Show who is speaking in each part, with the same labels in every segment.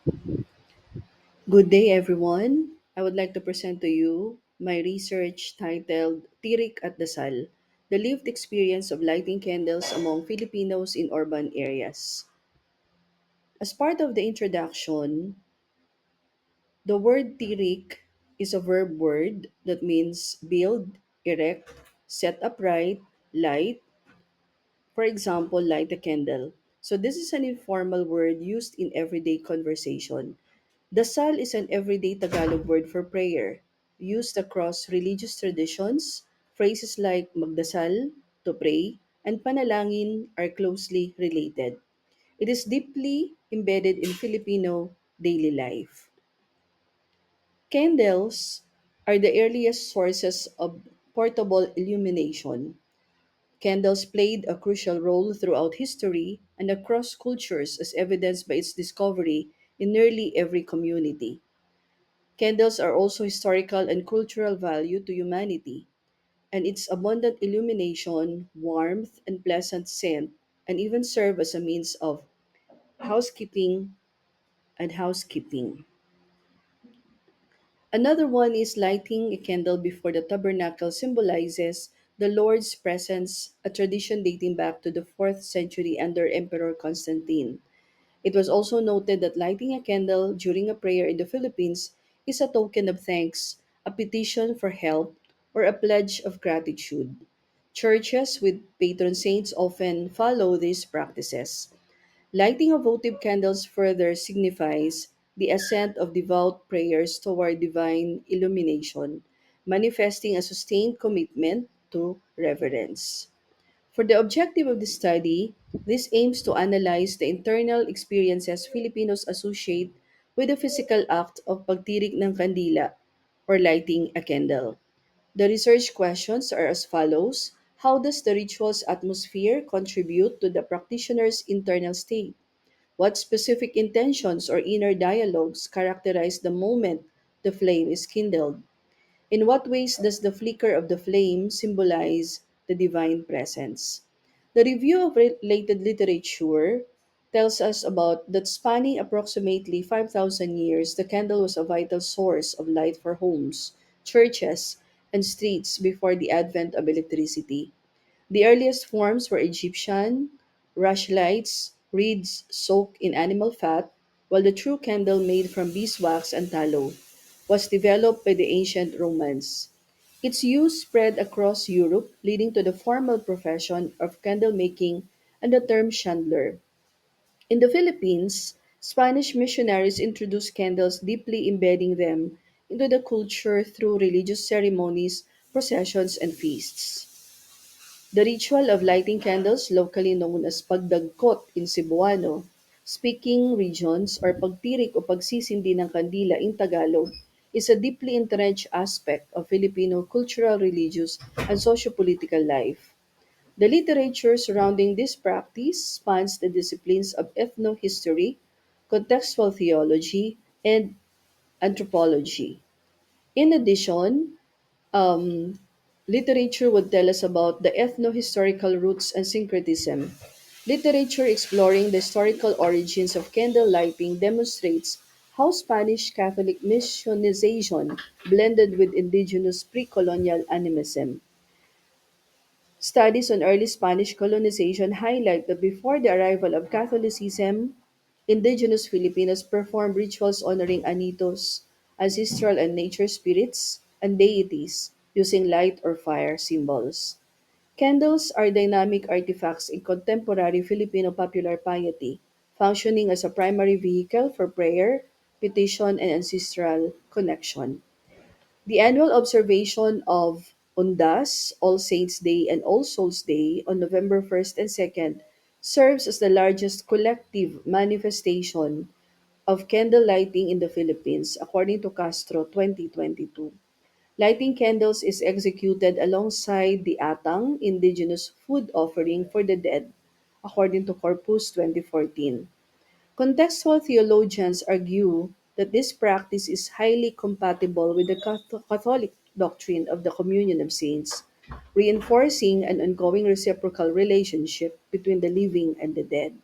Speaker 1: Good day, everyone. I would like to present to you my research titled Tirik at Dasal, the lived experience of lighting candles among Filipinos in urban areas. As part of the introduction, the word tirik is a verb word that means build, erect, set upright, light, for example, light a candle. So this is an informal word used in everyday conversation. Dasal is an everyday Tagalog word for prayer, used across religious traditions. Phrases like magdasal, to pray, and panalangin are closely related. It is deeply embedded in Filipino daily life. Candles are the earliest sources of portable illumination. Candles played a crucial role throughout history and across cultures as evidenced by its discovery in nearly every community. Candles are also historical and cultural value to humanity, and its abundant illumination, warmth, and pleasant scent, and even serve as a means of housekeeping and housekeeping. Another one is lighting a candle before the tabernacle symbolizes the Lord's presence, a tradition dating back to the 4th century under Emperor Constantine. It was also noted that lighting a candle during a prayer in the Philippines is a token of thanks, a petition for help, or a pledge of gratitude. Churches with patron saints often follow these practices. Lighting of votive candles further signifies the ascent of devout prayers toward divine illumination, manifesting a sustained commitment to reverence. For the objective of the study, this aims to analyze the internal experiences Filipinos associate with the physical act of pagtirik ng kandila or lighting a candle. The research questions are as follows. How does the ritual's atmosphere contribute to the practitioner's internal state? What specific intentions or inner dialogues characterize the moment the flame is kindled? In what ways does the flicker of the flame symbolize the divine presence? The review of related literature tells us about that spanning approximately 5,000 years, the candle was a vital source of light for homes, churches, and streets before the advent of electricity. The earliest forms were Egyptian, rushlights, reeds soaked in animal fat, while the true candle made from beeswax and tallow was developed by the ancient Romans. Its use spread across Europe, leading to the formal profession of candle making and the term chandler. In the Philippines, Spanish missionaries introduced candles, deeply embedding them into the culture through religious ceremonies, processions, and feasts. The ritual of lighting candles, locally known as pagdagkot in Cebuano, speaking regions or pagtirik o pagsisindi ng kandila in Tagalog, is a deeply entrenched aspect of Filipino cultural, religious, and socio-political life. The literature surrounding this practice spans the disciplines of ethnohistory, contextual theology, and anthropology. In addition, um, literature would tell us about the ethno-historical roots and syncretism. Literature exploring the historical origins of candle lighting demonstrates how Spanish Catholic missionization blended with indigenous pre-colonial animism. Studies on early Spanish colonization highlight that before the arrival of Catholicism, indigenous Filipinos performed rituals honoring anitos, ancestral and nature spirits, and deities using light or fire symbols. Candles are dynamic artifacts in contemporary Filipino popular piety, functioning as a primary vehicle for prayer, petition, and ancestral connection. The annual observation of Undas, All Saints' Day, and All Souls' Day on November 1st and 2nd serves as the largest collective manifestation of candle lighting in the Philippines, according to Castro 2022. Lighting candles is executed alongside the atang, indigenous food offering for the dead, according to Corpus 2014. Contextual theologians argue that this practice is highly compatible with the Catholic doctrine of the communion of saints, reinforcing an ongoing reciprocal relationship between the living and the dead,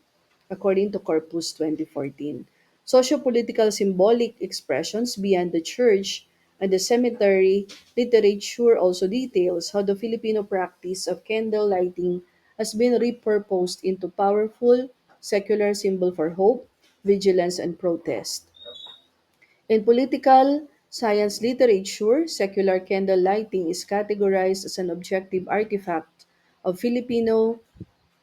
Speaker 1: according to Corpus 2014. Sociopolitical symbolic expressions beyond the church and the cemetery literature also details how the Filipino practice of candle lighting has been repurposed into powerful secular symbol for hope, vigilance, and protest. In political science literature, secular candle lighting is categorized as an objective artifact of Filipino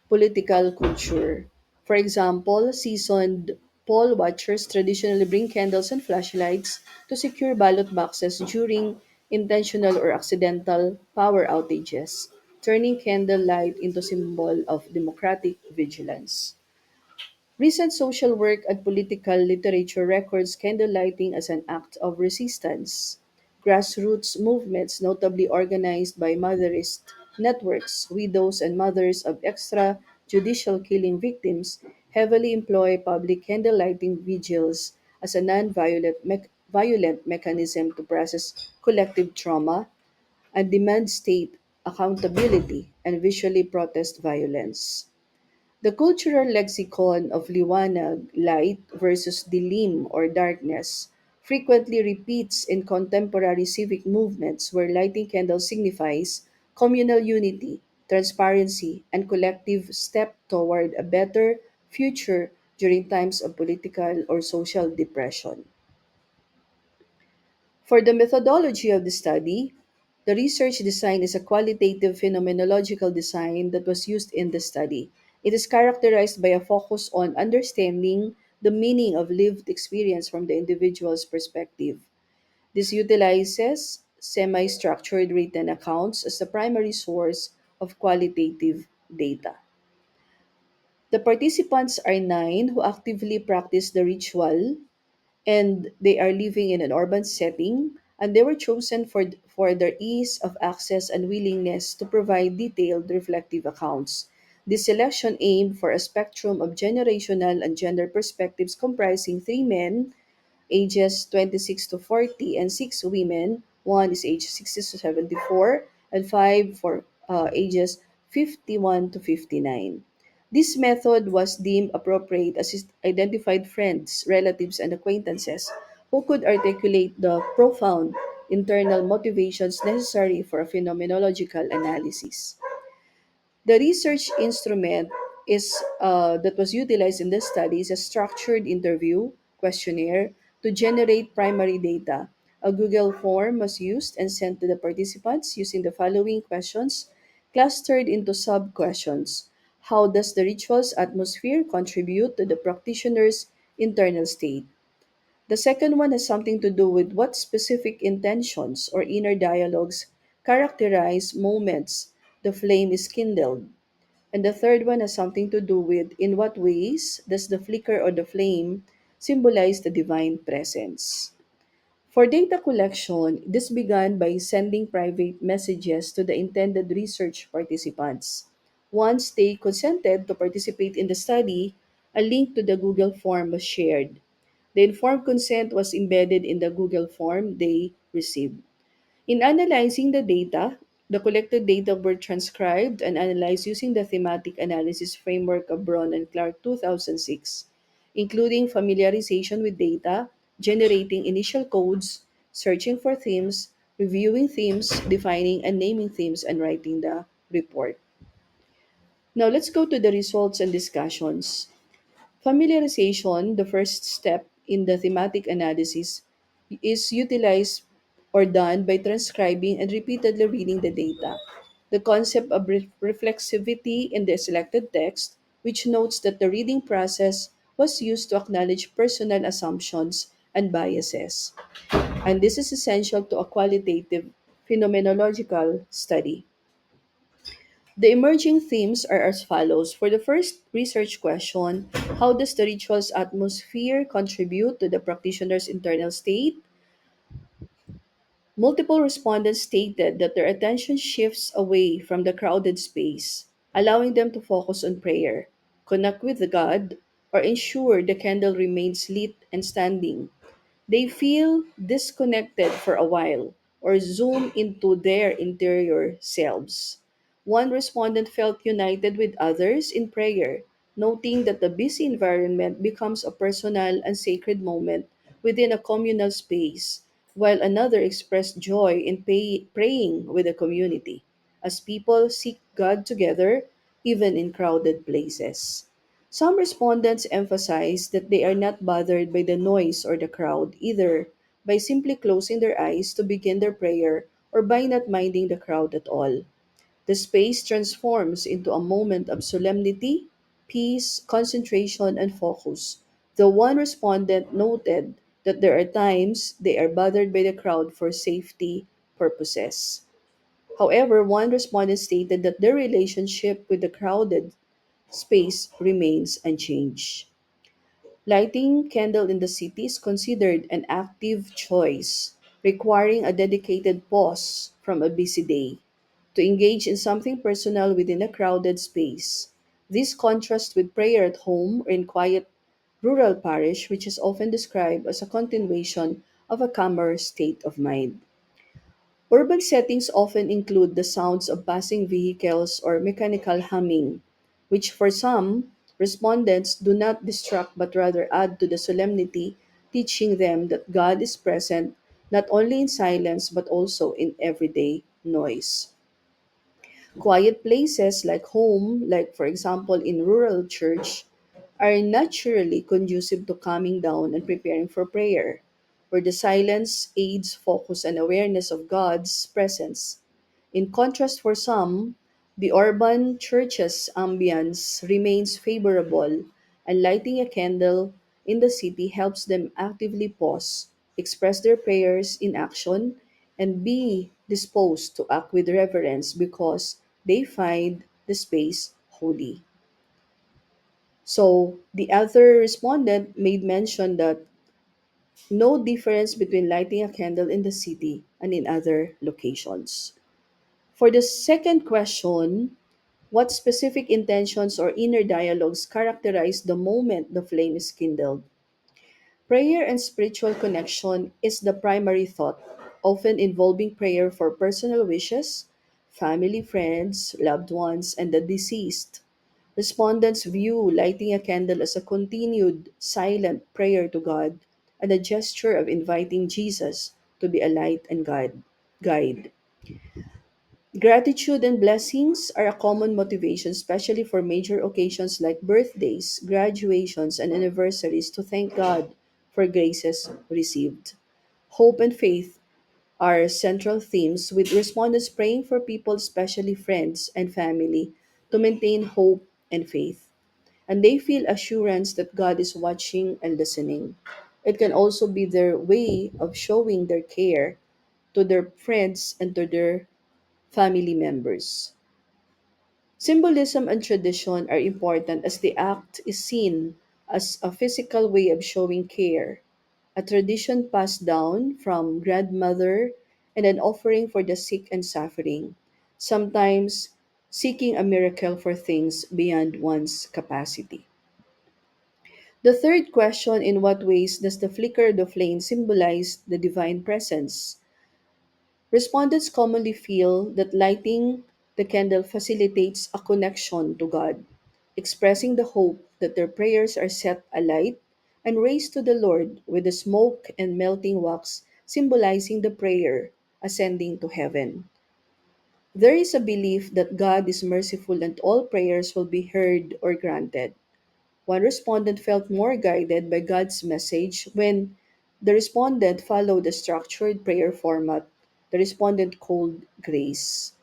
Speaker 1: political culture. For example, seasoned poll watchers traditionally bring candles and flashlights to secure ballot boxes during intentional or accidental power outages, turning candlelight into symbol of democratic vigilance. Recent social work and political literature records candlelighting as an act of resistance. Grassroots movements, notably organized by Motherist networks, widows and mothers of extrajudicial killing victims, heavily employ public candlelighting vigils as a violent mechanism to process collective trauma and demand state accountability and visually protest violence. The cultural lexicon of liwanag, light versus dilim or darkness, frequently repeats in contemporary civic movements where lighting candles signifies communal unity, transparency, and collective step toward a better future during times of political or social depression. For the methodology of the study, the research design is a qualitative phenomenological design that was used in the study. It is characterized by a focus on understanding the meaning of lived experience from the individual's perspective. This utilizes semi structured written accounts as the primary source of qualitative data. The participants are nine who actively practice the ritual and they are living in an urban setting and they were chosen for their ease of access and willingness to provide detailed reflective accounts. This selection aimed for a spectrum of generational and gender perspectives comprising three men ages 26 to 40 and six women. One is age 60 to 74 and five for ages 51 to 59. This method was deemed appropriate as it identified friends, relatives, and acquaintances who could articulate the profound internal motivations necessary for a phenomenological analysis. The research instrument that was utilized in this study is a structured interview questionnaire to generate primary data. A Google form was used and sent to the participants using the following questions, clustered into sub questions. How does the ritual's atmosphere contribute to the practitioner's internal state? The second one has something to do with what specific intentions or inner dialogues characterize moments the flame is kindled. And the third one has something to do with in what ways does the flicker or the flame symbolize the divine presence. For data collection, this began by sending private messages to the intended research participants. Once they consented to participate in the study, a link to the Google form was shared. The informed consent was embedded in the Google form they received. In analyzing the data, the collected data were transcribed and analyzed using the thematic analysis framework of Braun and Clark 2006, including familiarization with data, generating initial codes, searching for themes, reviewing themes, defining and naming themes, and writing the report. Now let's go to the results and discussions. Familiarization, the first step in the thematic analysis, is utilized or done by transcribing and repeatedly reading the data. The concept of reflexivity in the selected text, which notes that the reading process was used to acknowledge personal assumptions and biases. And this is essential to a qualitative phenomenological study. The emerging themes are as follows. For the first research question, how does the ritual's atmosphere contribute to the practitioner's internal state? Multiple respondents stated that their attention shifts away from the crowded space, allowing them to focus on prayer, connect with God, or ensure the candle remains lit and standing. They feel disconnected for a while or zoom into their interior selves. One respondent felt united with others in prayer, noting that the busy environment becomes a personal and sacred moment within a communal space, while another expressed joy in praying with the community, as people seek God together, even in crowded places. Some respondents emphasize that they are not bothered by the noise or the crowd, either by simply closing their eyes to begin their prayer or by not minding the crowd at all. The space transforms into a moment of solemnity, peace, concentration, and focus. The one respondent noted that there are times they are bothered by the crowd for safety purposes. However, one respondent stated that their relationship with the crowded space remains unchanged. Lighting candle in the city is considered an active choice, requiring a dedicated pause from a busy day to engage in something personal within a crowded space. This contrasts with prayer at home or in quiet rural parish, which is often described as a continuation of a calmer state of mind. Urban settings often include the sounds of passing vehicles or mechanical humming, which for some respondents do not distract but rather add to the solemnity, teaching them that God is present not only in silence but also in everyday noise. Quiet places like home, like for example in rural church, are naturally conducive to calming down and preparing for prayer, where the silence aids focus and awareness of God's presence. In contrast, for some, the urban church's ambience remains favorable, and lighting a candle in the city helps them actively pause, express their prayers in action, and be disposed to act with reverence because they find the space holy. So the other respondent made mention that no difference between lighting a candle in the city and in other locations. For the second question, what specific intentions or inner dialogues characterize the moment the flame is kindled? Prayer and spiritual connection is the primary thought, often involving prayer for personal wishes, family, friends, loved ones, and the deceased. Respondents view lighting a candle as a continued, silent prayer to God and a gesture of inviting Jesus to be a light and guide. Gratitude and blessings are a common motivation, especially for major occasions like birthdays, graduations, and anniversaries, to thank God for graces received. Hope and faith are central themes, with respondents praying for people, especially friends and family, to maintain hope and faith. And they feel assurance that God is watching and listening. It can also be their way of showing their care to their friends and to their family members. Symbolism and tradition are important as the act is seen as a physical way of showing care, a tradition passed down from grandmother, and an offering for the sick and suffering, sometimes seeking a miracle for things beyond one's capacity. The third question, in what ways does the flicker of the flame symbolize the divine presence? Respondents commonly feel that lighting the candle facilitates a connection to God, expressing the hope that their prayers are set alight and raised to the Lord, with the smoke and melting wax symbolizing the prayer ascending to heaven. There is a belief that God is merciful and all prayers will be heard or granted. One respondent felt more guided by God's message when the respondent followed the structured prayer format the respondent called grace.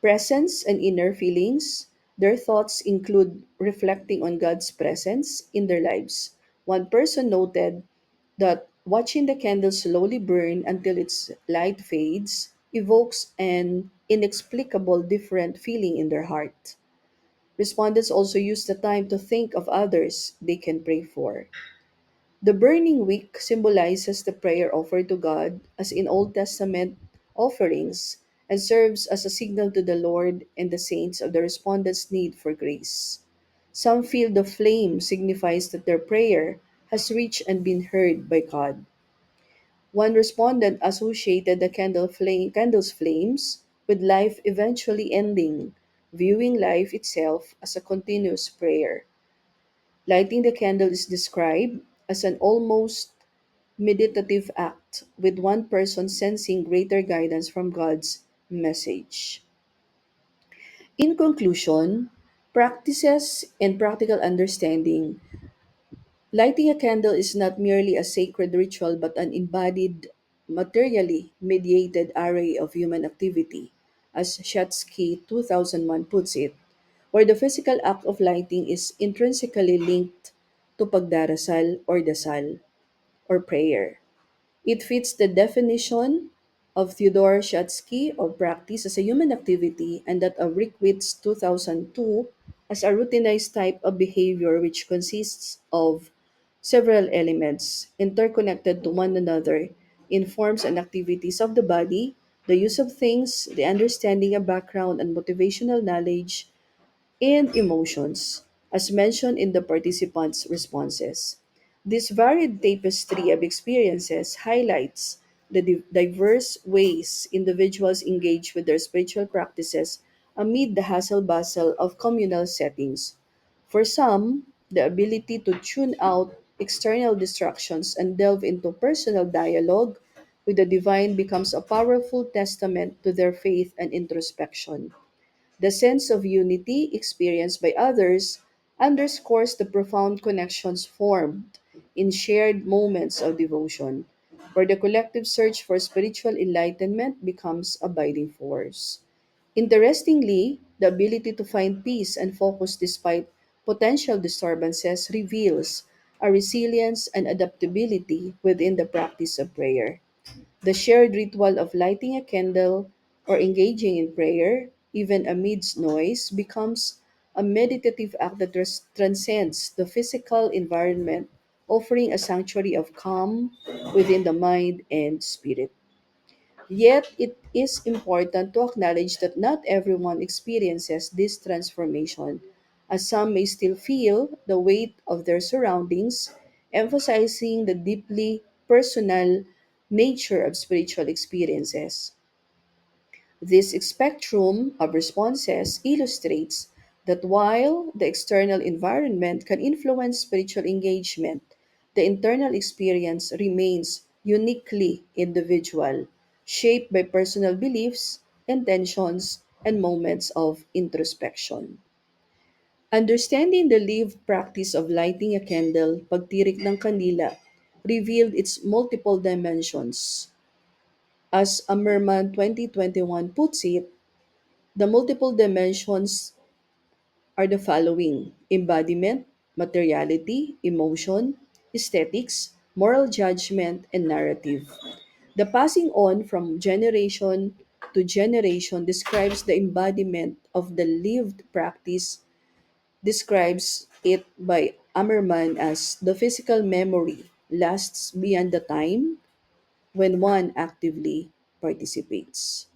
Speaker 1: Presence and inner feelings. Their thoughts include reflecting on God's presence in their lives. One person noted that watching the candle slowly burn until its light fades evokes an inexplicable different feeling in their heart. Respondents also use the time to think of others they can pray for. The burning wick symbolizes the prayer offered to God, as in Old Testament offerings, and serves as a signal to the Lord and the saints of the respondent's need for grace. Some feel the flame signifies that their prayer has reached and been heard by God. One respondent associated the candle's flames with life eventually ending, viewing life itself as a continuous prayer. Lighting the candle is described as an almost meditative act, with one person sensing greater guidance from God's message. In conclusion, practices and practical understanding. Lighting a candle is not merely a sacred ritual but an embodied, materially mediated array of human activity, as Shatsky 2001 puts it, where the physical act of lighting is intrinsically linked to pagdarasal or dasal or prayer. It fits the definition of Theodore Shatsky of practice as a human activity and that of Rickwitz 2002 as a routinized type of behavior which consists of several elements interconnected to one another in forms and activities of the body, the use of things, the understanding of background and motivational knowledge, and emotions, as mentioned in the participants' responses. This varied tapestry of experiences highlights the diverse ways individuals engage with their spiritual practices amid the hustle bustle of communal settings. For some, the ability to tune out external distractions and delve into personal dialogue with the divine becomes a powerful testament to their faith and introspection. The sense of unity experienced by others underscores the profound connections formed in shared moments of devotion, where the collective search for spiritual enlightenment becomes a abiding force. Interestingly, the ability to find peace and focus despite potential disturbances reveals a resilience and adaptability within the practice of prayer. The shared ritual of lighting a candle or engaging in prayer, even amidst noise, becomes a meditative act that transcends the physical environment, offering a sanctuary of calm within the mind and spirit. Yet, it is important to acknowledge that not everyone experiences this transformation, as some may still feel the weight of their surroundings, emphasizing the deeply personal nature of spiritual experiences. This spectrum of responses illustrates that while the external environment can influence spiritual engagement, the internal experience remains uniquely individual, shaped by personal beliefs, intentions, and moments of introspection. Understanding the lived practice of lighting a candle, pagtirik ng kandila, revealed its multiple dimensions. As Amerman 2021 puts it, the multiple dimensions are the following: embodiment, materiality, emotion, aesthetics, moral judgment, and narrative. The passing on from generation to generation describes the embodiment of the lived practice, describes it by Ammerman as the physical memory lasts beyond the time when one actively participates.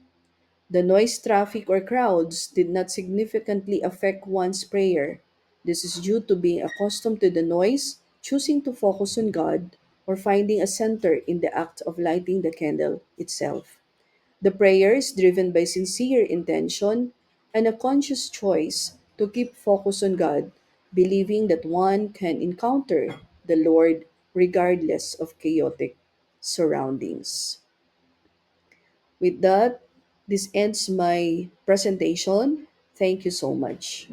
Speaker 1: The noise, traffic, or crowds did not significantly affect one's prayer. This is due to being accustomed to the noise, choosing to focus on God, or finding a center in the act of lighting the candle itself. The prayer is driven by sincere intention and a conscious choice to keep focus on God, believing that one can encounter the Lord regardless of chaotic surroundings. With that, this ends my presentation. Thank you so much.